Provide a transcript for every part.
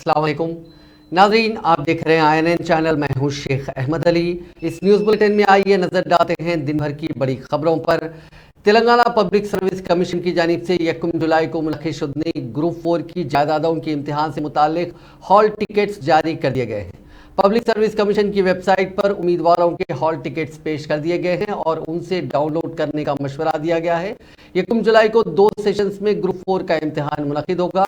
अस्सलाम वालेकुम नाज़रीन, आप देख रहे हैं INN चैनल। मैं हूं शेख अहमद अली। इस न्यूज़ बुलेटिन में आइए नज़र डालते हैं दिन भर की बड़ी खबरों पर। तेलंगाना पब्लिक सर्विस कमीशन की जानिब से 1 जुलाई को मुनक़िद शुदनी ग्रुप 4 की जायदादों के इम्तिहान से मुताल्लिक हॉल टिकट्स जारी कर दिए गए हैं। पब्लिक सर्विस कमीशन की वेबसाइट पर उम्मीदवारों के हॉल टिकट्स पेश कर दिए गए हैं और उनसे डाउनलोड करने का मशवरा दिया गया है। 1 जुलाई को 2 सेशंस में ग्रुप 4 का इम्तिहान मुनक़िद होगा।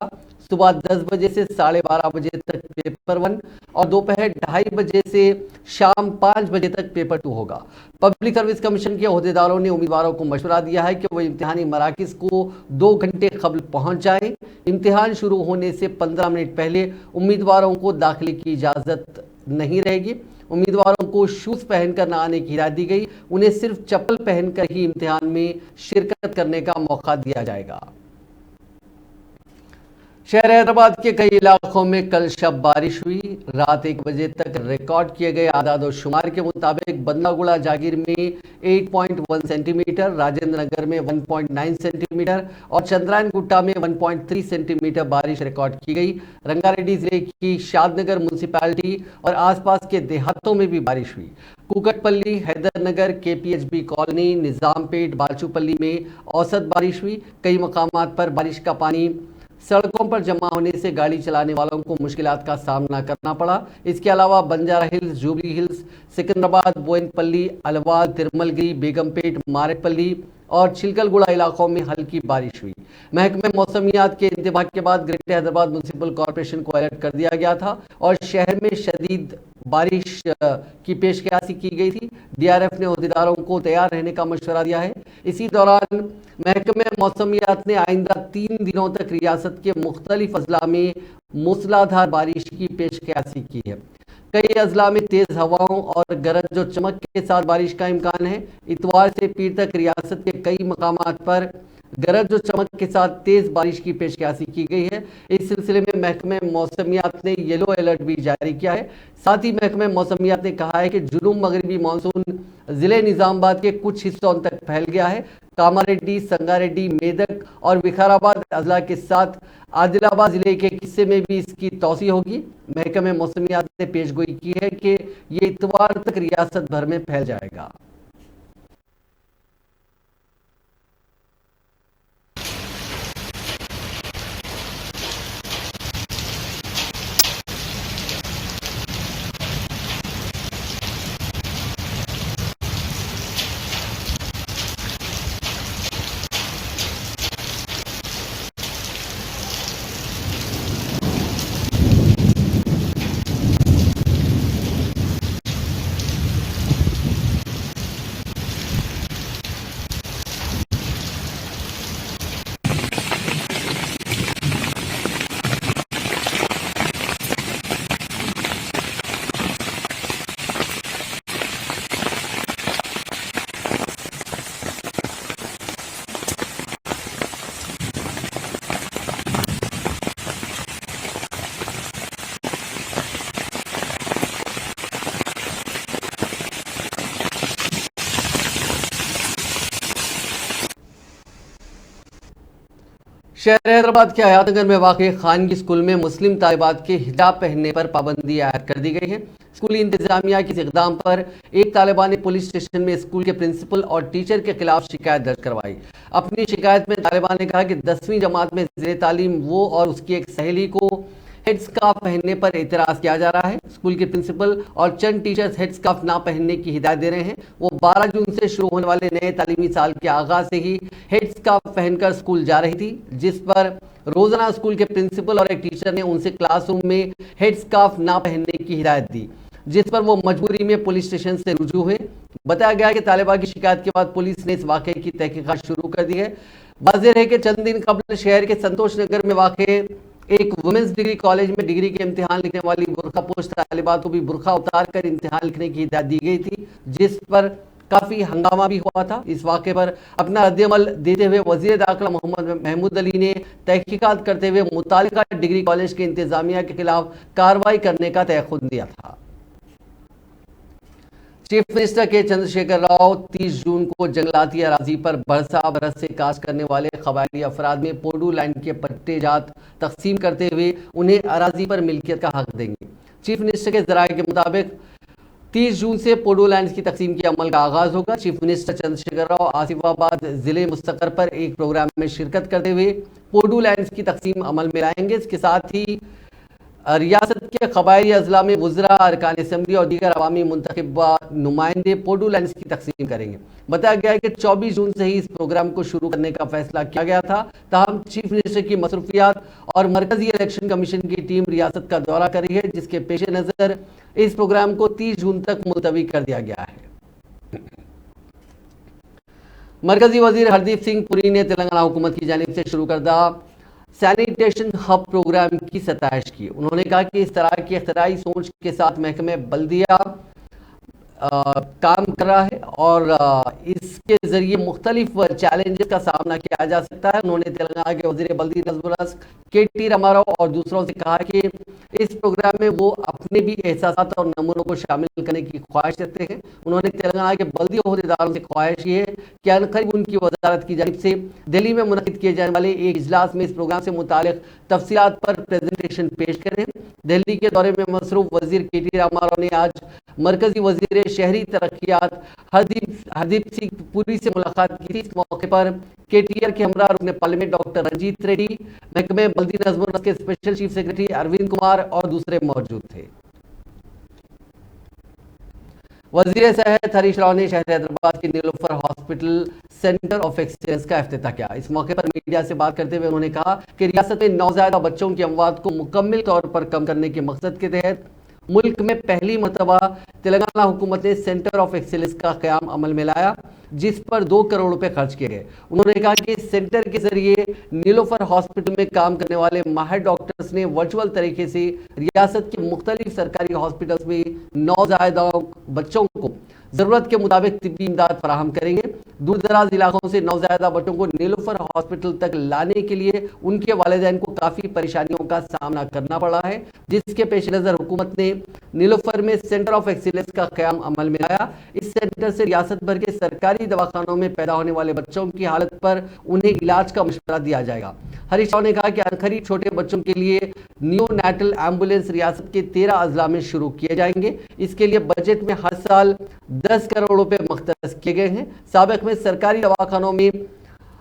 सुबह 10 बजे से 12:30 बजे तक पेपर 1 और दोपहर 2:30 बजे से शाम 5 बजे तक पेपर 2 होगा। पब्लिक सर्विस कमीशन के अहदेदारों ने उम्मीदवारों को मशवरा दिया है कि वो इम्तिहानी मराकिज़ को 2 घंटे कबल पहुंच जाएं। इम्तिहान शुरू होने से 15 मिनट पहले उम्मीदवारों को दाखिले की इजाज़त नहीं रहेगी। उम्मीदवारों को शूज़ पहनकर न आने की हिदायत दी गई। उन्हें सिर्फ चप्पल पहनकर ही इम्तिहान में शिरकत करने का मौका दिया जाएगा। शहर हैदराबाद के कई इलाकों में कल शब बारिश हुई। रात 1 बजे तक रिकॉर्ड किए गए आदाद और शुमार के मुताबिक बंदागुड़ा जागीर में 8.1 सेंटीमीटर, राजेंद्र नगर में 1.9 सेंटीमीटर और चंद्रायन गुट्टा में 1.3 सेंटीमीटर बारिश रिकॉर्ड की गई। रंगारेड्डी जिले की शादनगर म्यूनसिपैलिटी और आसपास के देहातों में भी बारिश हुई। कुकटपल्ली, हैदरनगर, KPHB कॉलोनी, निजामपेट, बालचूपल्ली में औसत बारिश हुई। कई मकामात पर बारिश का पानी सड़कों पर जमा होने से गाड़ी चलाने वालों को मुश्किलात का सामना करना पड़ा। इसके अलावा बंजारा हिल्स, जुबली हिल्स, सिकंदराबाद, बोयनपल्ली, अलवाल, तिरमलगिरी, बेगमपेट, मारेपल्ली और छिलकलगुड़ा इलाकों में हल्की बारिश हुई। महकमे मौसमियात के इंतबाह के बाद ग्रेटर हैदराबाद म्यूनसिपल कॉरपोरेशन को अलर्ट कर दिया गया था और शहर में शदीद बारिश की पेशकशी की गई थी। DRF ने अहदेदारों को तैयार रहने का मशवरा दिया है। इसी दौरान महकमे मौसमियात ने आइंदा 3 दिनों तक रियासत के मुख्तलिफ अजला में मूसलाधार बारिश की पेशकशी की है। कई अजला में तेज हवाओं और गरज और चमक के साथ बारिश का इम्कान है। इतवार से पीर तक रियासत के कई मकामात पर गरज और चमक के साथ तेज बारिश की पेशकशी की गई है। इस सिलसिले में महकमे मौसमियात ने येलो अलर्ट भी जारी किया है। साथ ही महकमे मौसमियात ने कहा है कि जुनूब मगरबी मानसून जिले निजामाबाद के कुछ हिस्सों तक फैल गया है। कामारेड्डी, संगारेड्डी, मेदक और विकाराबाद अजला के साथ आदिलाबाद जिले के हिस्से में भी इसकी तौसी होगी। महकमे मौसमियात ने पेशगोई की है कि ये इतवार तक रियासत भर में फैल जाएगा। शहर हैदराबाद के हयातनगर में वाक़ खानगी स्कूल में मुस्लिम तालिबात के हिजाब पहनने पर पाबंदी आयद कर दी गई है। स्कूली इंतजामिया के इक़दाम पर एक तालिबा ने पुलिस स्टेशन में स्कूल के प्रिंसिपल और टीचर के खिलाफ शिकायत दर्ज करवाई। अपनी शिकायत में तालिबा ने कहा कि 10वीं जमात में ज़ेर तालीम वो और उसकी एक सहेली को हेड स्कार्फ पहनने पर एतराज़ किया जा रहा है। स्कूल के प्रिंसिपल और चंद टीचर्स हेड स्कार्फ ना पहनने की हिदायत दे रहे हैं। वो 12 जून से शुरू होने वाले नए तालीमी साल के आगाज से ही हेड स्कार्फ पहनकर स्कूल जा रही थी, जिस पर रोजाना स्कूल के प्रिंसिपल और एक टीचर ने उनसे क्लासरूम में हेड स्कार्फ ना पहनने की हिदायत दी, जिस पर वो मजबूरी में पुलिस स्टेशन से रुजू हुए। बताया गया कि तालिबा की शिकायत के बाद पुलिस ने इस वाक़े की तहकीकात शुरू कर दी है। वाज़ेह है कि चंद दिन कबल शहर के संतोष नगर में वाक़े एक वुमेंस डिग्री कॉलेज में डिग्री के इम्तिहान लिखने वाली बुरखा पोश तालिबात को भी बुरखा उतार कर इम्तिहान लिखने की हिदायत दी गई थी, जिस पर काफ़ी हंगामा भी हुआ था। इस वाक़े पर अपना रद्द-ए-अमल देते हुए वज़ीर दाखिला मोहम्मद महमूद अली ने तहकीकात करते हुए मुतालिका डिग्री कॉलेज के इंतजामिया के खिलाफ कार्रवाई करने का तयख्खुद दिया था। चीफ मिनिस्टर के चंद्रशेखर राव 30 जून को जंगलाती अराजी पर बरसा बरस से काश्त करने वाले कबायली अफराद में पोडू लैंड के पट्टे जात तकसीम करते हुए उन्हें अराजी पर मिल्कियत का हक देंगे। चीफ मिनिस्टर के जराये के मुताबिक 30 जून से पोडू लैंड की तकसीम के अमल का आगाज होगा। चीफ मिनिस्टर चंद्रशेखर राव आसिफाबाद जिले मुस्तकर पर एक प्रोग्राम में शिरकत करते हुए पोडू लैंड की तकसीम अमल में लाएंगे। इसके साथ ही रियासत के कबायली अजला में वज़रा, अरकान असम्बली और दीगर अवामी मुंतखबा नुमाइंदे पोडू लैंड की तकसीम करेंगे। बताया गया है कि 24 जून से ही इस प्रोग्राम को शुरू करने का फैसला किया गया था। ताहम चीफ मिनिस्टर की मसरूफियात और मरकजी इलेक्शन कमीशन की टीम रियासत का दौरा कर रही है, जिसके पेश नज़र इस प्रोग्राम को 30 जून तक मुलतवी कर दिया गया है। मरकजी वजीर हरदीप सिंह पुरी ने तेलंगाना हुकूमत की जानिब से शुरू करदा सैनिटेशन हब प्रोग्राम की सताइश की। उन्होंने कहा कि इस तरह की इख्तराई सोच के साथ महकमे बल्दिया काम कर रहा है और इसके जरिए मुख्तलिफ चैलेंजेस का सामना किया जा सकता है। उन्होंने तेलंगाना के वज़ीर बल्दी नज़्म के.टी. रामाराव और दूसरों से कहा कि इस प्रोग्राम में वो अपने भी एहसास और नमूनों को शामिल करने की ख्वाहिश रखते हैं। उन्होंने तेलंगाना के बल्दी अहदेदारों से ख्वाहिश की है कि अनकरीब उनकी वजारत की जानिब से दिल्ली में मुनक़िद किए जाने वाले एक इजलास में इस प्रोग्राम से मुतालिक तफसीलात पर प्रेजेंटेशन पेश करें। दिल्ली के दौरे में मसरूफ वज़ीर के.टी. रामाराव ने आज मरकजी वज़ीर शहरी तरक्यात हरदीप सिंह पुरी से मुलाकात की थी। इस मौके पर KTR के हमरा रुकने पार्लियामेंट डॉक्टर रंजीत रेड्डी, महकमे बल्दी नज़्म के special chief secretary Arvind Kumar और दूसरे मौजूद थे। वज़ीर सेहत हरीश राव ने शहर हैदराबाद के Niloufer hospital centre of excellence का इफ्तिताह किया। इस मौके पर मीडिया से बात करते हुए उन्होंने कहा कि रियासत में नौज़ायदा बच्चों की अमवात को मुकम्मल तौर पर कम करने के मकसद के तहत मुल्क में पहली मरतबा तेलंगाना हुकूमत ने सेंटर ऑफ एक्सीलेंस का क़याम अमल में लाया, जिस पर 2 करोड़ रुपए खर्च किए गए। उन्होंने कहा कि इस सेंटर के जरिए नीलोफर हॉस्पिटल में काम करने वाले माहिर डॉक्टर्स ने वर्चुअल तरीके से रियासत के मुख्तलिफ सरकारी हॉस्पिटल्स में नौज़ायदा बच्चों को ज़रूरत के मुताबिक तिब्बी इमदाद फराहम करेंगे। दूर दराज इलाकों से नौज़ायदा बच्चों को नीलोफर हॉस्पिटल तक लाने के लिए उनके वालिदैन को काफ़ी परेशानियों का सामना करना पड़ा है, जिसके पेश नज़र हुकूमत ने नीलोफर में सेंटर ऑफ एक्सीलेंस का क़याम अमल में लाया। इस सेंटर से रियासत भर के सरकारी दवाखानों में पैदा होने वाले बच्चों की हालत पर उन्हें इलाज का मशवरा दिया जाएगा। हरीश राव ने कहा कि अनकरीब छोटे बच्चों के लिए नियोनेटल एम्बुलेंस रियासत के 13 अजला में शुरू किए जाएंगे। इसके लिए बजट में हर साल 10 करोड़ रुपए मख्तस किए गए हैं। साबिक में सरकारी दवाखानों में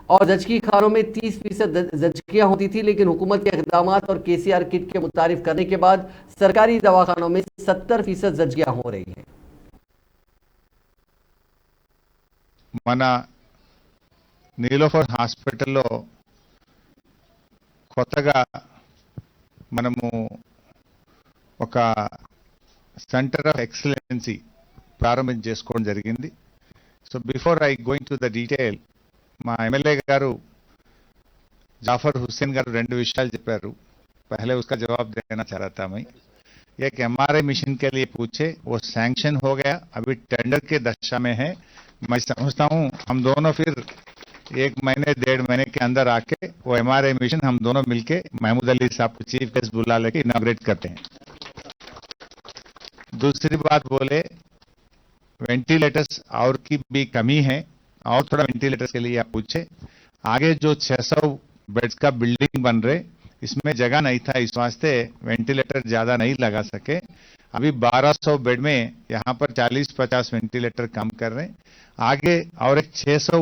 और जचकी खानों में 30% जचकियाँ होती थी, लेकिन हुकूमत के इक़दाम और KCR किट के मुतारिफ करने के बाद सरकारी दवाखानों में 70% जचकियाँ हो रही हैं। మన నీలోఫర్ హాస్పిటల్లో కొత్తగా మనము ఒక సెంటర్ ఆఫ్ ఎక్సలెన్సీ ప్రారంభం చేసుకోవడం జరిగింది. So before I going to the detail, మా ఎమ్మెల్యే గారు जाफर हुसैन गारू 2 विषयाలు చెప్పారు. पहले उसका जवाब देना चाह रहा था मैं. एक MRI मशीन के लिए पूछे, वो सैंक्शन हो गया, अभी टेंडर के दशा में है. मैं समझता हूँ हम दोनों फिर 1 महीने 1.5 महीने के अंदर आके वो MRI मशीन हम दोनों मिलके महमूद अली साहब को चीफ गेस्ट बुला लेके इनाग्रेट करते हैं. दूसरी बात बोले, वेंटिलेटर्स और की भी कमी है और थोड़ा वेंटिलेटर्स के लिए आप पूछे. आगे जो 600 बेड्स का बिल्डिंग बन रहे, इसमें जगह नहीं था, इस वास्ते वेंटिलेटर ज्यादा नहीं लगा सके. अभी 1200 बेड में यहाँ पर 40-50 वेंटिलेटर काम कर रहे हैं. आगे और एक 600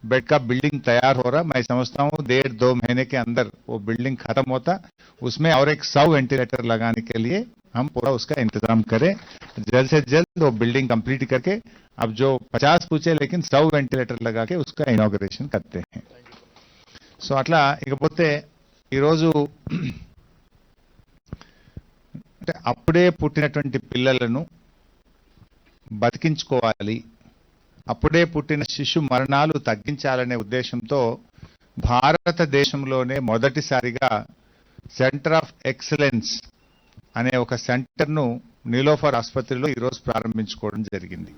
बेड का बिल्डिंग तैयार हो रहा. मैं समझता हूँ 1.5-2 महीने के अंदर वो बिल्डिंग खत्म होता, उसमें और एक 100 वेंटिलेटर लगाने के लिए हम पूरा उसका इंतजाम करें. जल्द से जल्द वो बिल्डिंग कंप्लीट करके, अब जो 50 पूछे लेकिन 100 वेंटिलेटर लगा के उसका इनॉग्रेशन करते हैं. సో అట్లా ఇకపోతే ఈరోజు అంటే అప్పుడే పుట్టినటువంటి పిల్లలను బతికించుకోవాలి, అప్పుడే పుట్టిన శిశు మరణాలు తగ్గించాలనే ఉద్దేశంతో భారతదేశంలోనే మొదటిసారిగా సెంటర్ ఆఫ్ ఎక్సలెన్స్ అనే ఒక సెంటర్ను నీలోఫర్ ఆసుపత్రిలో ఈరోజు ప్రారంభించుకోవడం జరిగింది.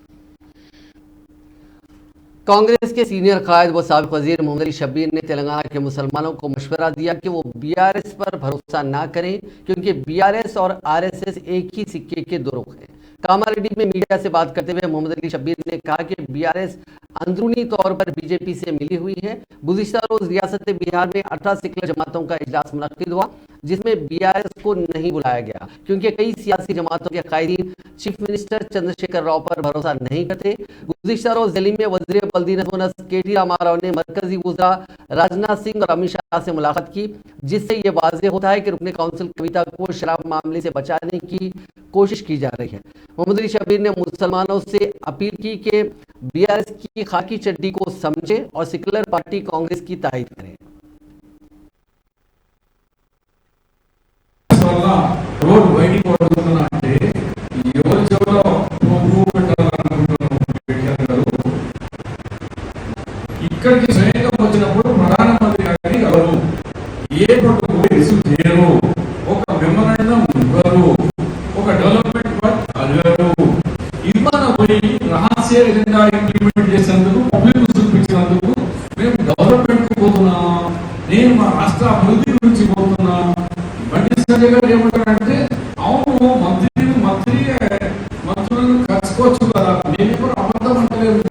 कांग्रेस के सीनियर कायद व साबिक वजीर मोहम्मद अली शब्बीर ने तेलंगाना के मुसलमानों को मशवरा दिया कि वो BRS पर भरोसा ना करें, क्योंकि BRS और RSS एक ही सिक्के के 2 रुख हैं. कामारेड्डी में मीडिया से बात करते हुए मोहम्मद अली शब्बीर ने कहा कि बीआरएस अंदरूनी तौर पर बीजेपी से मिली हुई है। गुज़िश्ता रोज रियासत बिहार में 18 सेकुलर जमातों का इजलास मुनक्किद हुआ, जिसमें बीआरएस को नहीं बुलाया गया क्योंकि कई सियासी जमातों के कायदीन चीफ मिनिस्टर चंद्रशेखर राव पर भरोसा नहीं करते। गुज़िश्ता रोज दिल्ली में वज़ीर बल्दी केटी रामाराव ने मरकजी वज़रा राजनाथ सिंह और अमित शाह से मुलाकात की, जिससे ये वाज़ेह होता है कि रुकने काउंसिल कविता को शराब मामले से बचाने की कोशिश की जा रही है। मोहम्मद अली शब्बीर ने मुसलमानों से अपील की कि बीआरएस की खाकी चड्डी को समझे और सेक्युलर पार्टी कांग्रेस की तारीफ करें। రోడ్ బయటికి పడుతున్నా అంటే ఎవరు చెవులో పువ్వు పెట్టాలనుకుంటున్నాం పెట్టారు. ఇక్కడికి స్వయంగా వచ్చినప్పుడు ప్రధానమంత్రి గారిని ఎవరు ఏ ప్రోటోకాల్ రిసీవ్ చేయరు, ఒక మెమోరాండం ఇవ్వరు, ఒక డెవలప్మెంట్ వర్క్ అడగరు. ఇవాళ పోయి రహస్య ఎజెండా ఇంప్లిమెంట్ చేసేందుకు పబ్లిక్ చూపించినందుకు మేము డెవలప్మెంట్ కు పోతున్నాం, నేను మా రాష్ట్ర అభివృద్ధి గురించి పోతున్నా. బండి సంజయ్ గారు ఏమంటారంటే అవును మంత్రులను కలుసుకోవచ్చు కదా, మేము కూడా అబద్ధం అంటలేదు,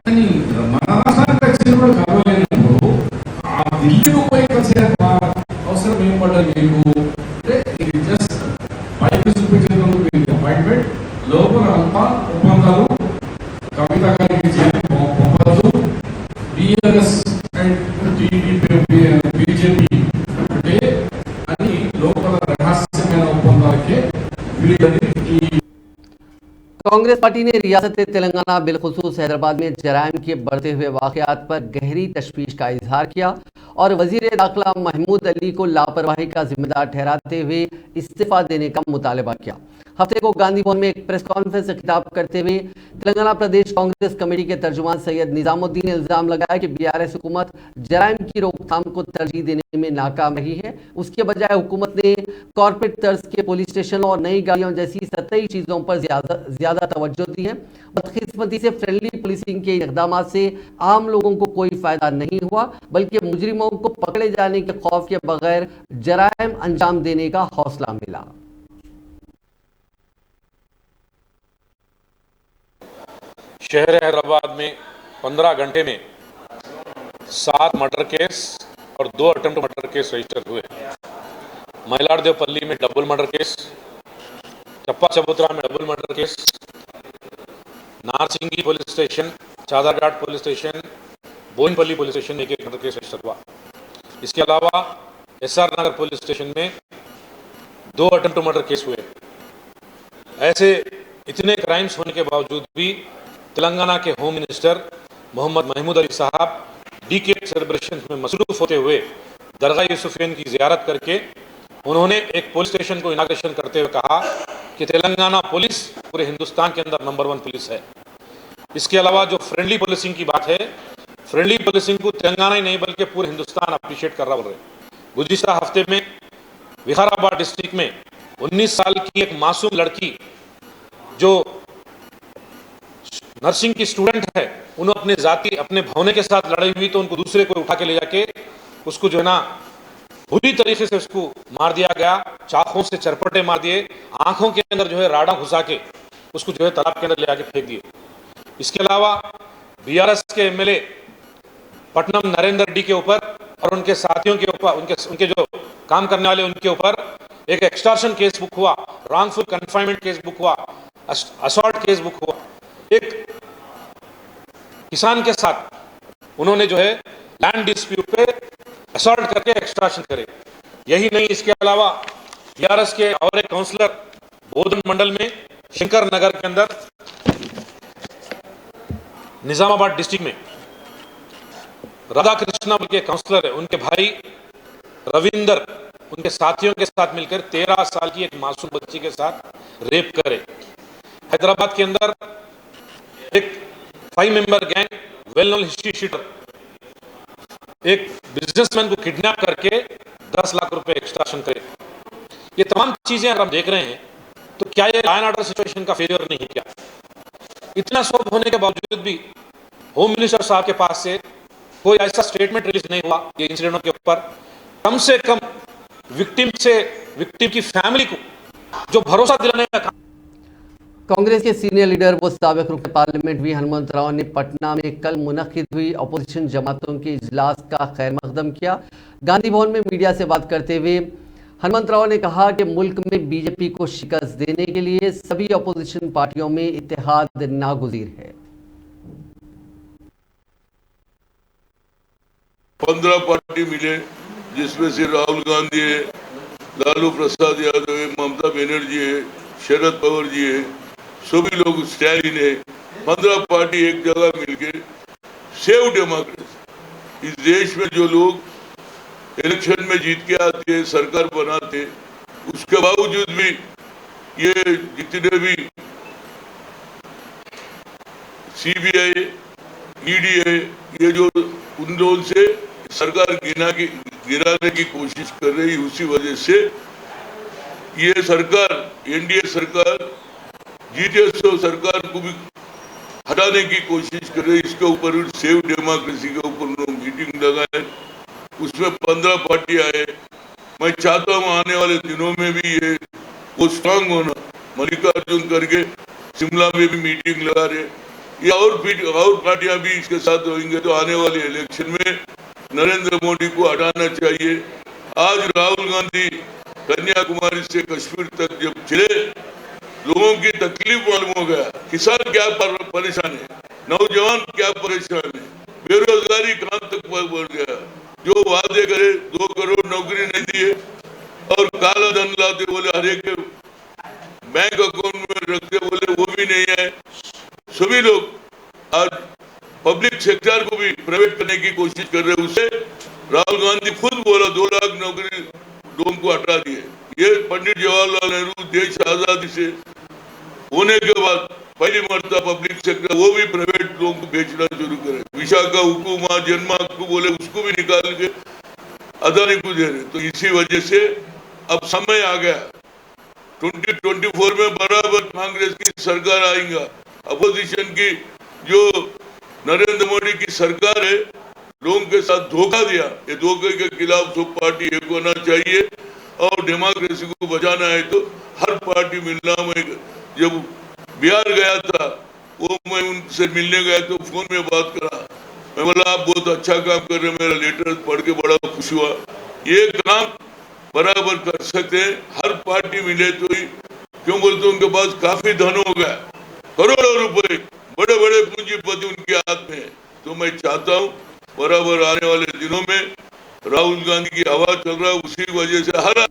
కానీ మన రాష్ట్రానికి వచ్చిన కూడా కలవలేనప్పుడు ఆ ఢిల్లీకి పోయి కలిసే అవసరం ఏం పడ్డది మీకు అంటే ఇది జస్ట్ పైకి చూపించేందుకు ఇది అపాయింట్మెంట్, లోపల అల్ప ఒప్పందాలు కవిత గారికి పంపదు. బిఆర్ఎస్ అండ్ బీజేపీ అంటే అని లోపల రహస్యమైన ఒప్పందాలకే कांग्रेस पार्टी ने रियासत तेलंगाना बिलखुसूस हैदराबाद में जराइम के बढ़ते हुए वाकयात पर गहरी तशवीश का इजहार किया और वजीर दाखिला महमूद अली को लापरवाही का जिम्मेदार ठहराते हुए इस्तीफा देने का मुतालबा किया। हफ्ते को गांधी भवन में एक प्रेस कॉन्फ्रेंस से खिताब करते हुए तेलंगाना प्रदेश कांग्रेस कमेटी के तर्जुमान सैयद निजामुद्दीन ने इल्जाम लगाया कि बीआरएस हुकूमत जराइम की रोकथाम को तरजीह देने में नाकाम रही है। उसके बजाय हुकूमत ने कॉर्पोरेट तर्ज के पुलिस स्टेशन और नई गाड़ियों जैसी सतही चीज़ों पर ज्यादा तवज्जो दी है। बदकिस्मती से फ्रेंडली पुलिसिंग के इकदाम से आम लोगों को कोई फायदा नहीं हुआ, बल्कि मुजरिमों को पकड़े जाने के खौफ के बगैर जराइम अंजाम देने का हौसला मिला। शहर हैदराबाद में 15 घंटे में 7 मर्डर केस और 2 अटेम्प्ट मर्डर केस रजिस्टर हुए। मइलाड़देवपल्ली में डबल मर्डर केस, चप्पा चबूतरा में double murder case, Narsingi police station, Chaderghat police station, Boinpally police station एक मर्डर केस रजिस्टर हुआ। इसके अलावा एसआर नगर पुलिस स्टेशन में 2 अटेम्प्ट मर्डर केस हुए। ऐसे इतने क्राइम्स होने के बावजूद भी तेलंगाना के होम मिनिस्टर मोहम्मद महमूद अली साहब डीके सेलिब्रेशन में मसरूफ होते हुए दरगाह यूसुफियन की जियारत करके उन्होंने एक पुलिस स्टेशन को इनाग्रेशन करते हुए कहा कि तेलंगाना पुलिस पूरे हिंदुस्तान के अंदर नंबर 1 पुलिस है। इसके अलावा जो फ्रेंडली पुलिसिंग की बात है, फ्रेंडली पुलिसिंग को तेलंगाना ही नहीं बल्कि पूरे हिंदुस्तान अप्रिशिएट कर रहा बोल रहे। गुज़िश्ता हफ्ते में विकाराबाद डिस्ट्रिक्ट में 19 साल की एक मासूम लड़की जो नर्सिंग की स्टूडेंट है, उन्होंने अपने जाति अपने भवने के साथ लड़ाई हुई तो उनको दूसरे को उठा के ले जाके उसको जो है ना बुरी तरीके से उसको मार दिया गया, चाकों से चरपटे मार दिए, आंखों के अंदर जो है राड़ा घुसा के उसको जो है तालाब के अंदर ले जाके फेंक दिए। इसके अलावा बीआरएस के एमएलए पटनम नरेंद्र डी के ऊपर और उनके साथियों के ऊपर उनके जो काम करने वाले उनके ऊपर एक एक्सटॉर्शन केस बुक हुआ, रॉन्गफुल कन्फाइनमेंट केस बुक हुआ, असॉल्ट केस बुक हुआ। एक किसान के साथ उन्होंने जो है लैंड डिस्प्यूट पे असॉल्ट करके एक्सट्रैक्शन करे। यही नहीं, इसके अलावा बीआरएस के और एक काउंसलर बोधन मंडल में शंकर नगर के अंदर निजामाबाद डिस्ट्रिक्ट में राधा कृष्णा के काउंसलर है, उनके भाई रविंदर उनके साथियों के साथ मिलकर 13 साल की एक मासूम बच्ची के साथ रेप करे। हैदराबाद के अंदर एक 5 member gang well known history sheeter एक बिजनेसमैन को किडनैप करके 10 लाख रुपए एक्सट्रैक्शन करे। ये तमाम चीजें अगर हम देख रहे हैं तो क्या ये लॉ एंड ऑर्डर सिचुएशन का फेलियर नहीं है क्या? इतना सब होने के बावजूद भी होम मिनिस्टर साहब के पास से कोई ऐसा स्टेटमेंट रिलीज नहीं हुआ ये इंसिडेंटों के ऊपर। कम से कम विक्टिम की फैमिली को जो भरोसा दिलाने का काम। कांग्रेस के सीनियर लीडर व साबिक रुकन पार्लियामेंट वी हनुमंत राव ने पटना में कल मुनक्किद हुई अपोजिशन जमातों के इजलास का खैर मकदम किया। गांधी भवन में मीडिया से बात करते हुए हनुमंत राव ने कहा कि मुल्क में बीजेपी को शिकस्त देने के लिए सभी अपोजिशन पार्टियों में इत्तेहाद नागुज़ीर है। 15 पार्टी मिले, जिसमें से राहुल गांधी है, लालू प्रसाद यादव है, ममता बनर्जी है, शरद पवार जी है, सभी लोग, स्टैलिन है। 15 पार्टी एक जगह मिलके सेव डेमोक्रेसी। इस देश में जो लोग इलेक्शन में जीत के आते हैं, सरकार बनाते, उसके बावजूद भी ये जितने भी सीबीआई, ईडी है, ये जो उन लोगों से सरकार गिराने की कोशिश कर रही, उसी वजह से ये सरकार, एनडीए सरकार, जीटीएस सरकार को भी हटाने की कोशिश कर रही। इसके ऊपर सेव डेमोक्रेसी के ऊपर मीटिंग लगाए, उसमें 15 पार्टी आए। मैं चाहता हूँ आने वाले दिनों में भी ये वो स्ट्रांग होना। मल्लिकार्जुन करके शिमला में भी मीटिंग लगा रहे, ये और पार्टियां भी इसके साथ होंगे। तो आने वाले इलेक्शन में नरेंद्र मोदी को हटाना चाहिए। आज राहुल गांधी कन्याकुमारी से कश्मीर तक जब चले, लोगों की तकलीफ मालूम हो गया। किसान क्या परेशान है, नौजवान क्या परेशान है, बेरोजगारी कहां तक बढ़ गया। जो वादे करे 2 करोड़ नौकरी नहीं दिए और काला धन लाते बोले, हर एक बैंक अकाउंट में रखते बोले, वो भी नहीं है। सभी लोग आज पब्लिक सेक्टर को भी प्राइवेट करने की कोशिश कर रहे हैं। उसे राहुल गांधी खुद बोला 2 लाख नौकरी लोगों को हटा दिए। ये पंडित जवाहरलाल नेहरू देश आजादी से होने के बाद पहली मरतबा पब्लिक सेक्टर वो भी प्राइवेट लोगों को बेचना शुरू करे। विशाखा हुकूमा जन्मा को बोले, उसको भी निकाल के अदानी को दे रहे। तो इसी वजह से अब समय आ गया, 2024 में बराबर कांग्रेस की सरकार आएगा। अपोजिशन की जो नरेंद्र मोदी की सरकार है, लोगों के साथ धोखा दिया। ये धोखे के खिलाफ सब पार्टी एक होना चाहिए और डेमोक्रेसी को बचाना है तो हर पार्टी मिलना। मैं जब बिहार गया था, वो मैं उनसे मिलने गया तो फोन में बात करा, मैं बोला आप बहुत अच्छा काम कर रहे हैं, मेरा लेटर पढ़ के बड़ा खुश हुआ। ये काम बराबर कर सकते हैं, हर पार्टी मिले तो ही। क्यों बोलते उनके पास काफी धन हो गया, करोड़ों रुपए, बड़े बड़े पूंजीपति उनके हाथ में है। तो मैं चाहता हूँ बराबर आने वाले दिनों में राहुल गांधी की हवा चल रहा है, उसी वजह से हर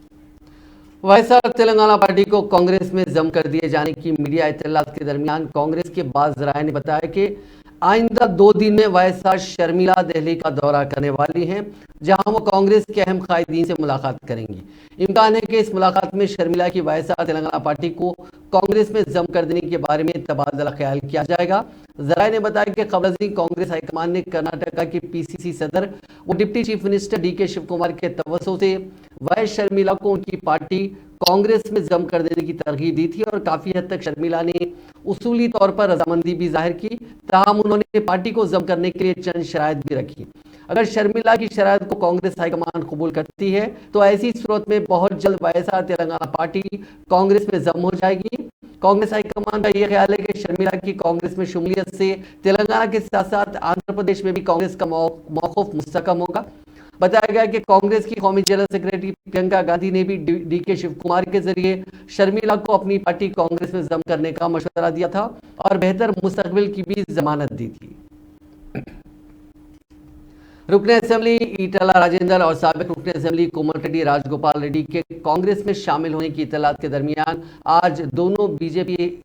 वाईएसआर तेलंगाना पार्टी को कांग्रेस में जम कर दिए जाने की मीडिया इत्तलात के दरमियान कांग्रेस के बाज़ ज़राए ने बताया कि आइंदा 2 दिन में वाईएसआर शर्मिला दिल्ली का दौरा करने वाली हैं, जहां वो कांग्रेस के अहम कायदीन से मुलाकात करेंगी। इम्कान है कि इस मुलाकात में शर्मिला की वाईएसआर तेलंगाना पार्टी को कांग्रेस में जम कर देने के बारे में तबादला ख्याल किया जाएगा। ज़राए ने बताया कि कबल अज़ कांग्रेस हाईकमान ने कर्नाटका के पीसीसी सदर व deputy chief minister DK Shiva Kumar के तवज्जो से वाईएस शर्मिला को उनकी पार्टी कांग्रेस में जम कर देने की तरगीब दी थी और काफ़ी हद तक शर्मिला ने उसूली तौर पर रजामंदी भी जाहिर की। ताहम उन्होंने पार्टी को जम करने के लिए चंद शराइत भी रखी। अगर शर्मिला की शराइत को कांग्रेस हाईकमान कबूल करती है तो ऐसी सूरत में बहुत जल्द वाईएसआर तेलंगाना पार्टी कांग्रेस में जम हो जाएगी। कांग्रेस हाईकमान का यह ख्याल है कि शर्मिला की कांग्रेस में शमूलियत से तेलंगाना के साथ साथ आंध्र प्रदेश में भी कांग्रेस का मौक़िफ़ मुस्तहकम होगा। बताया गया कि कांग्रेस की कौमी जनरल सेक्रेटरी प्रियंका गांधी ने भी डीके शिव कुमार के जरिए शर्मिला को अपनी पार्टी कांग्रेस में जम करने का मशवरा दिया था और बेहतर मुस्तकबिल की भी जमानत दी थी। रुकने असेंबली ईटला राजेंद्र और साबिक रुकने असेंबली कोमटिरेड्डी राजगोपाल रेड्डी के कांग्रेस में शामिल होने की इत्तलात के दरमियान आज दोनों बीजेपी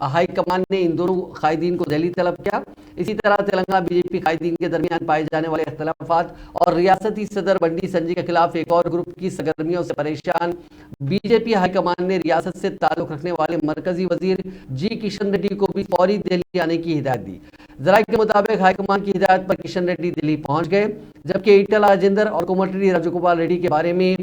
हाईकमान ने इन दोनों कायदीन को दिल्ली तलब किया। इसी तरह तेलंगाना बीजेपी कायदीन के दरमियान पाए जाने वाले इख्तलाफात और रियासती सदर बंडी संजय के खिलाफ एक और ग्रुप की सरगर्मियों से परेशान बीजेपी हाईकमान ने रियासत से ताल्लुक रखने वाले मरकजी वजीर जी किशन रेड्डी को भी फौरी दिल्ली आने की हिदायत दी। जराये के मुताबिक हाईकमान की हिदायत पर किशन रेड्डी दिल्ली पहुंच गए, जबकि ईटला राजेंद्र और कोमटिरेड्डी राजगोपाल रेड्डी के बारे में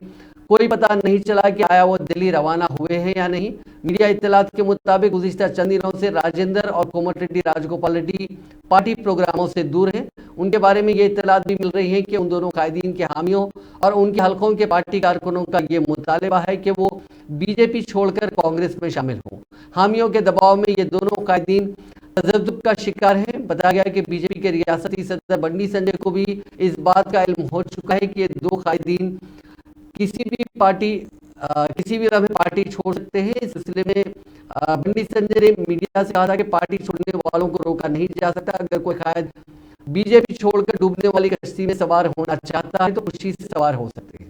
कोई पता नहीं चला कि आया वो दिल्ली रवाना हुए हैं या नहीं। मीडिया इत्तलात के मुताबिक गुज़िश्ता चंद दिनों से राजेंद्र और कोमटिरेड्डी राजगोपाल रेड्डी पार्टी प्रोग्रामों से दूर हैं। उनके बारे में ये इत्तलात भी मिल रही है कि उन दोनों कायदीन के हामियों और उनके हलकों के पार्टी कारकुनों का ये मुतालबा है कि वो बीजेपी छोड़कर कांग्रेस में शामिल हों। हामियों के दबाव में ये दोनों कायदीन तशद्दुद का शिकार है। बताया गया कि बीजेपी के रियासती सदर बंडी संजय को भी इस बात का इल्म हो चुका है कि ये दो कायदीन किसी भी राह में पार्टी छोड़ सकते हैं। इस सिलसिले में बंडी संजय ने मीडिया से कहा था कि पार्टी छोड़ने वालों को रोका नहीं जा सकता। अगर कोई कायद बीजेपी छोड़कर डूबने वाली कश्ती में सवार होना चाहता है तो खुशी से सवार हो सकते हैं।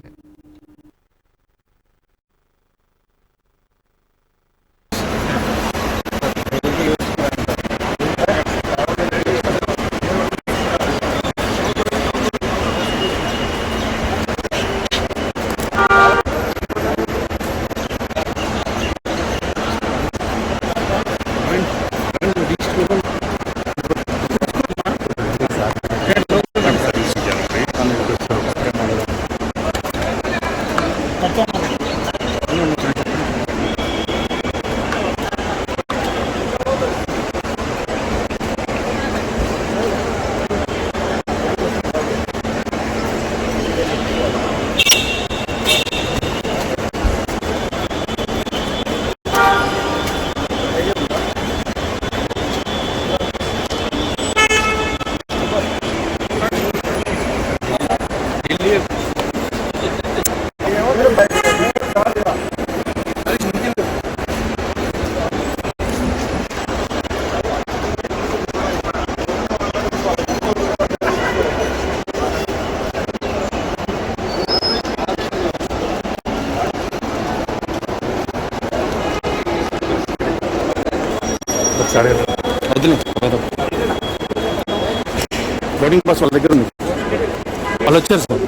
బోర్డింగ్ పాస్ వాళ్ళ దగ్గర ఉంది. వాళ్ళు వచ్చారు సార్.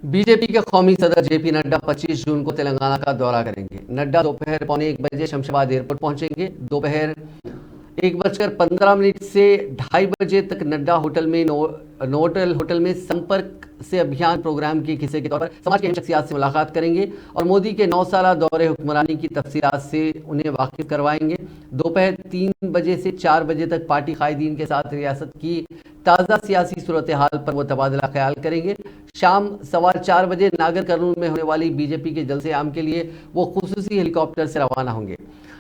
बीजेपी के कौमी सदर जेपी नड्डा 25 जून को तेलंगाना का दौरा करेंगे। नड्डा दोपहर 1:15 शमशाबाद एयरपोर्ट पहुंचेंगे। दोपहर 1:15 से 2:30 बजे तक नड्डा नोटल होटल में संपर्क से अभियान प्रोग्राम के हिस्से के तौर पर समाज के अहम शख्सियात से मुलाकात करेंगे और मोदी के 9 साला दौरे हुक्मरानी की तफसीलात से उन्हें वाकिफ करवाएंगे। दोपहर 3 बजे से 4 बजे तक पार्टी कायदीन के साथ रियासत की ताज़ा सियासी सूरत हाल पर वो तबादला ख्याल करेंगे। शाम 4:15 बजे नागर कर्नूल में होने वाली बीजेपी के जलसे आम के लिए वो खुसूसी हेलीकॉप्टर से रवाना होंगे।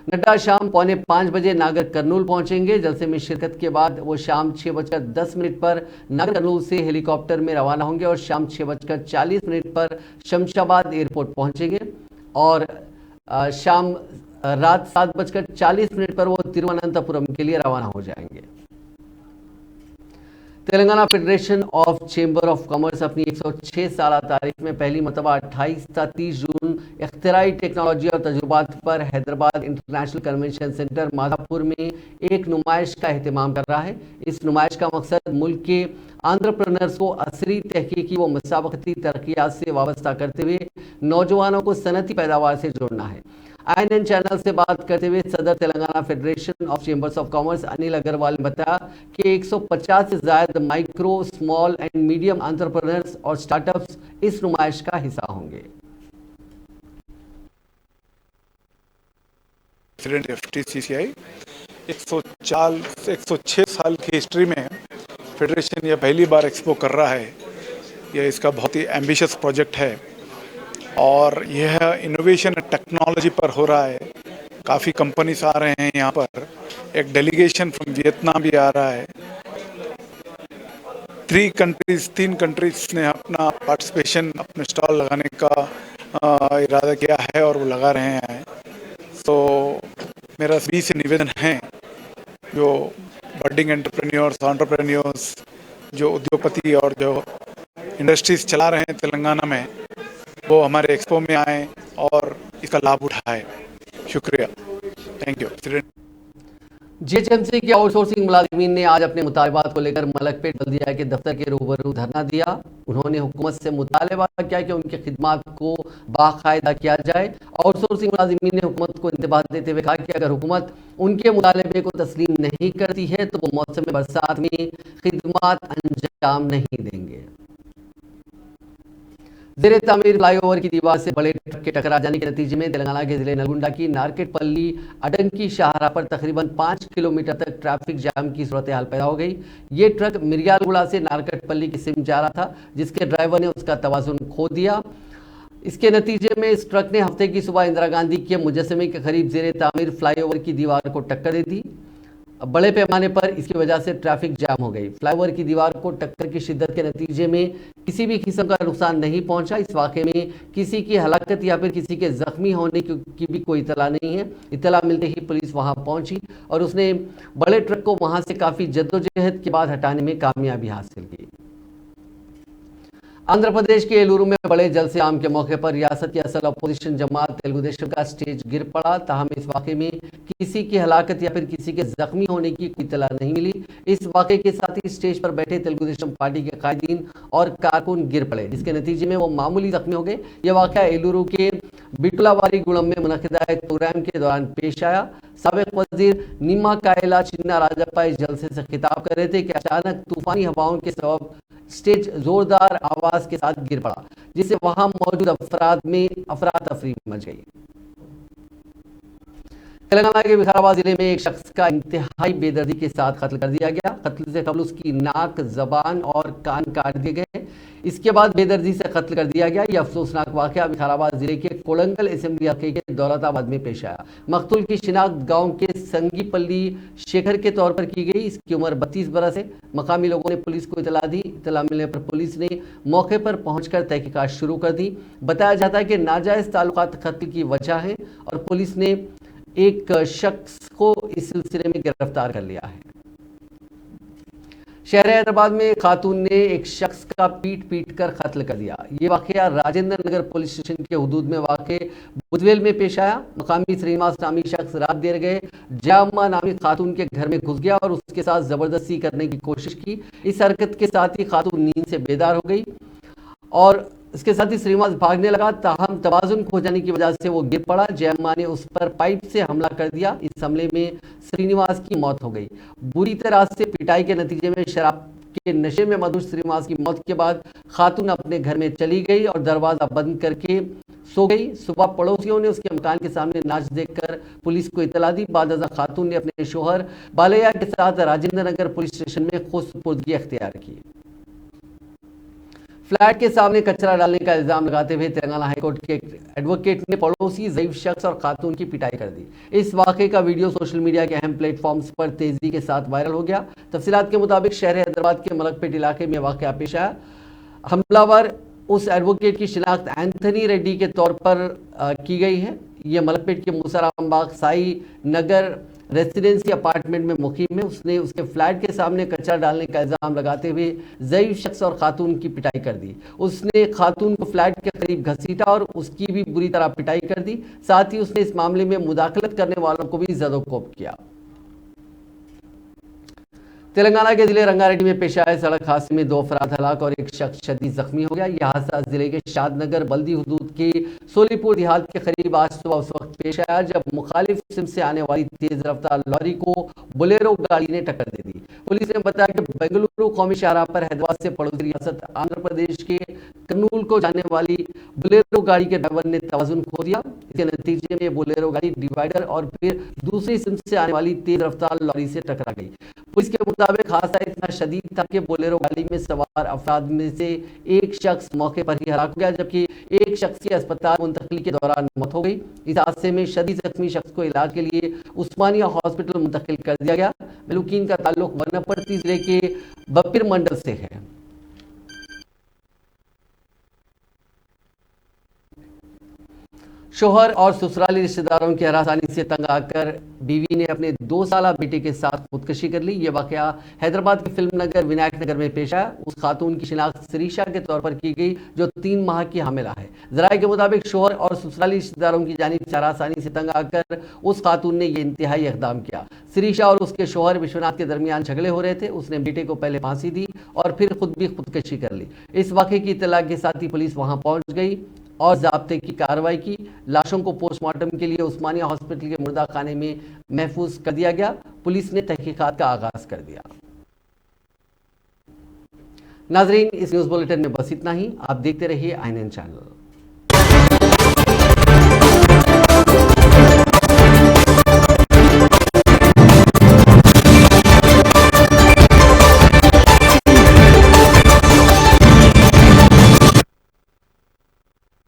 नड्डा शाम 4:45 बजे नागर कर्नूल पहुंचेंगे। जलसे में शिरकत के बाद वो शाम 6:10 पर नागर कर्नूल से हेलीकॉप्टर में रवाना होंगे और शाम 6:40 पर शमशाबाद एयरपोर्ट पहुंचेंगे और शाम रात 7:40 पर वो तिरुवनंतपुरम के लिए रवाना हो जाएंगे। Telangana federation of chamber of commerce अपनी 106 साला तारीख में पहली मरतबा 28 से 30 जून इख्तिराई टेक्नोलॉजी और तजुर्बात पर Hyderabad international convention centre Madhapur में एक नुमाइश का एहतमाम कर रहा है। इस नुमाइश का मकसद मुल्क के एंटरप्रेन्योर्स को असरी तहकीकी व मुसाबकती तरक्यात से वाबस्ता करते हुए नौजवानों को सनती पैदावार से जोड़ना है। INN चैनल से बात करते हुए सदर Telangana federation of chambers of commerce Anil Agarwal ने बताया कि 150 से ज्यादा micro, small and medium entrepreneurs और स्टार्टअप्स इस नुमाइश का हिस्सा होंगे। प्रेसिडेंट FTCCI 106 साल की हिस्ट्री में फेडरेशन यह पहली बार एक्सपो कर रहा है। यह इसका बहुत ही एम्बिशियस प्रोजेक्ट है और यह इनोवेशन टेक्नोलॉजी पर हो रहा है। काफ़ी कंपनीज आ रहे हैं यहाँ पर। एक डेलीगेशन फ्रॉम वियतनाम भी आ रहा है। 3 कंट्रीज ने अपना पार्टिसिपेशन, अपने स्टॉल लगाने का इरादा किया है और वो लगा रहे हैं। तो मेरा सभी से निवेदन है, जो बडिंग एंटरप्रेन्योर्स, जो उद्योगपति और जो इंडस्ट्रीज चला रहे हैं तेलंगाना में, वो हमारे एक्सपो में आए और इसका लाभ उठाए। शुक्रिया, थैंक यू। GHMC के आउटसोर्सिंग मुलाजिमीन ने आज अपने मुतालबात को लेकर मलकपेट बल्दिया के दफ्तर के रूबरू धरना दिया। उन्होंने हुकूमत से मुतालबा किया कि उनकी खिदमात को बाकायदा किया जाए। आउटसोर्सिंग मुलाजिमीन ने हुकूमत को इंतबाह देते हुए कहा कि अगर हुकूमत उनके मुतालबे को तस्लीम नहीं करती है तो वो मौसम बरसात में खिदमात अंजाम नहीं देंगे। ज़ेरे तामीर फ्लाईओवर की दीवार से बड़े ट्रक के टकरा जाने के नतीजे में तेलंगाना के जिले नलगुंडा की नारकेटपल्ली अडंकी शाहरा पर तकरीबन 5 किलोमीटर तक ट्रैफिक जाम की सूरत हाल पैदा हो गई। ये ट्रक मिर्यालगुड़ा से नारकेटपल्ली की सिम जा रहा था, जिसके ड्राइवर ने उसका तवाजुन खो दिया। इसके नतीजे में इस ट्रक ने हफ्ते की सुबह इंदिरा गांधी के मुजस्समे के करीब ज़ेरे तामीर फ्लाईओवर की दीवार को टक्कर दे दी। बड़े पैमाने पर इसकी वजह से ट्रैफिक जाम हो गई। फ्लाईओवर की दीवार को टक्कर की शिद्दत के नतीजे में किसी भी किस्म का नुकसान नहीं पहुंचा। इस वाकये में किसी की हलाकत या फिर किसी के जख्मी होने की भी कोई इतला नहीं है। इतला मिलते ही पुलिस वहां पहुंची और उसने बड़े ट्रक को वहां से काफ़ी जद्दोजहद के बाद हटाने में कामयाबी हासिल की। आंध्र प्रदेश के एलूरू में बड़े जलसे-आम के मौके पर रियासत की असल अपोजिशन जमात तेलुगु देशम का स्टेज गिर पड़ा। ताहम इस वाकये में किसी की हलाकत या फिर किसी के जख्मी होने की कोई इतला नहीं मिली। इस वाकये के साथ ही स्टेज पर बैठे तेलुगु देशम पार्टी के कायदीन और कारकुन गिर पड़े, जिसके नतीजे में वो मामूली जख्मी हो गए। यह वाकया एलूरू के बिटुलावारी गुड़म में मुनक़िदा एक प्रोग्राम के दौरान पेश आया। साबिक वजीर निम्मा कायला चिन्ना राजप्पा इस जलसे से खिताब कर रहे थे कि अचानक तूफानी हवाओं के सबब स्टेज जोरदार आवाज के साथ गिर पड़ा, जिससे वहां मौजूद अफराद में अफरा तफरी मच गई। तेलंगाना के विकाराबाद जिले में एक शख्स का इंतहाई बेदर्दी के साथ कत्ल कर दिया गया। कत्ल से कबल उसकी नाक, जबान और कान काट दिए गए। इसके बाद बेदर्दी से कत्ल कर दिया गया। यह अफसोसनाक वाकया विकाराबाद जिले के कोलंगल असेंबली हल्के के दौलताबाद में पेश आया। मकतूल की शिनाख्त गांव के संगीपल्ली शेखर के तौर पर की गई। इसकी उम्र 32 बरस है। मकामी लोगों ने पुलिस को इतला दी। इतला मिलने पर पुलिस ने मौके पर पहुंचकर तहकीकात शुरू कर दी। बताया जाता है कि नाजायज ताल्लुकात कत्ल की वजह है और पुलिस ने एक शख्स को इस सिलसिले में गिरफ्तार कर लिया है। शहर हैदराबाद में खातून ने एक शख्स का पीट कर कत्ल कर दिया। ये वाकया राजेंद्र नगर पुलिस स्टेशन के हुदूद में वाक़ बुधवेल में पेश आया। मकामी श्रीनिवास नामी शख्स रात देर गए जयाम्मा नामी खातून के घर में घुस गया और उसके साथ जबरदस्ती करने की कोशिश की। इस हरकत के साथ ही खातून नींद से बेदार हो गई और इसके साथ ही श्रीनिवास भागने लगा। ताहम तवाजुन खो जाने की वजह से वो गिर पड़ा। जयम्मा ने उस पर पाइप से हमला कर दिया। इस हमले में श्रीनिवास की मौत हो गई। बुरी तरह से पिटाई के नतीजे में शराब के नशे में मदहोश श्रीनिवास की मौत के बाद खातून अपने घर में चली गई और दरवाजा बंद करके सो गई। सुबह पड़ोसियों ने उसके मकान के सामने नाच देखकर पुलिस को इतला दी। बाद खातून ने अपने शोहर बालैया के साथ राजेंद्र नगर पुलिस स्टेशन में खुद सुपुर्दगी अख्तियार की। फ्लैट के सामने कचरा डालने का इल्जाम लगाते हुए तेलंगाना हाईकोर्ट के एडवोकेट ने पड़ोसी ज़ईफ शख्स और खातून की पिटाई कर दी। इस वाक़े का वीडियो सोशल मीडिया के अहम प्लेटफॉर्म्स पर तेजी के साथ वायरल हो गया। तफसीलात के मुताबिक शहर हैदराबाद के मलकपेट इलाके में वाक़या पेश आया। हमलावर उस एडवोकेट की शिनाख्त एंथनी रेड्डी के तौर पर की गई है। ये मलकपेट के मुसरामबाग साई नगर रेसिडेंसी अपार्टमेंट में मुकीम है। उसने उसके फ्लैट के सामने कचरा डालने का इल्जाम लगाते हुए ज़ईफ शख्स और खातून की पिटाई कर दी। उसने खातून को फ्लैट के करीब घसीटा और उसकी भी बुरी तरह पिटाई कर दी। साथ ही उसने इस मामले में मुदाखलत करने वालों को भी ज़दोकोब किया। तेलंगाना के जिले रंगारेड्डी में पेश आए सड़क हादसे में 2 अफराद हलाक और एक शख्स शदीद जख्मी हो गया। यह हादसा जिले के शादनगर बल्दी हुदूद के सोलीपुर देहात के करीब आज सुबह उस वक्त पेश आया जब मुखालिफ सिम से आने वाली तेज रफ्तार लॉरी को बोलेरो गाड़ी ने टक्कर दे दी। पुलिस ने बताया कि बेंगलुरु कौमी शाहराह पर हैदराबाद से पड़ोसी रियासत आंध्र प्रदेश के कर्नूल को जाने वाली बोलेरो गाड़ी के ड्राइवर ने तवाजुन खो दिया। इसके नतीजे में बोलेरो गाड़ी डिवाइडर और फिर दूसरी सिम से आने वाली तेज रफ्तार लॉरी से टकरा गई। पुलिस के मुताबिक हादसा इतना शदीद था कि बोलेरो गाड़ी में सवार अफराद में से एक शख्स मौके पर ही हलाक हो गया जबकि एक शख्स की अस्पताल मुंतकिली के दौरान मौत हो गई। इस हादसे में शदीद जख्मी शख्स को इलाज के लिए उस्मानिया हॉस्पिटल मुंतकिल कर दिया गया। मलूकीन का ताल्लुक वनपर्ती जिले के बप्पीर मंडल से है। शोहर और ससुराली रिश्तेदारों की हरासानी से तंग आकर बीवी ने अपने 2 साला बेटे के साथ खुदकशी कर ली। ये वाकया हैदराबाद के फिल्म नगर विनायक नगर में पेश आया। उस खातून की शिनाख्त श्रीशा के तौर पर की गई जो 3 माह की हामिला है। जराये के मुताबिक शोहर और ससुराली रिश्तेदारों की जानिब से हरासानी से तंग आकर उस खातून ने यह इंतहाई इक़दाम किया। श्रीशा और उसके शोहर विश्वनाथ के दरमियान झगड़े हो रहे थे। उसने बेटे को पहले फांसी दी और फिर खुद भी खुदकशी कर ली। इस वाक़े की इत्तला के साथ ही पुलिस वहां पहुंच गई और ज़ाब्ते की कार्रवाई की। लाशों को पोस्टमार्टम के लिए उस्मानिया हॉस्पिटल के मुर्दा खाने में महफूज कर दिया गया। पुलिस ने तहकीकात का आगाज कर दिया। नाजरीन, इस न्यूज़ बुलेटिन में बस इतना ही। आप देखते रहिए INN चैनल।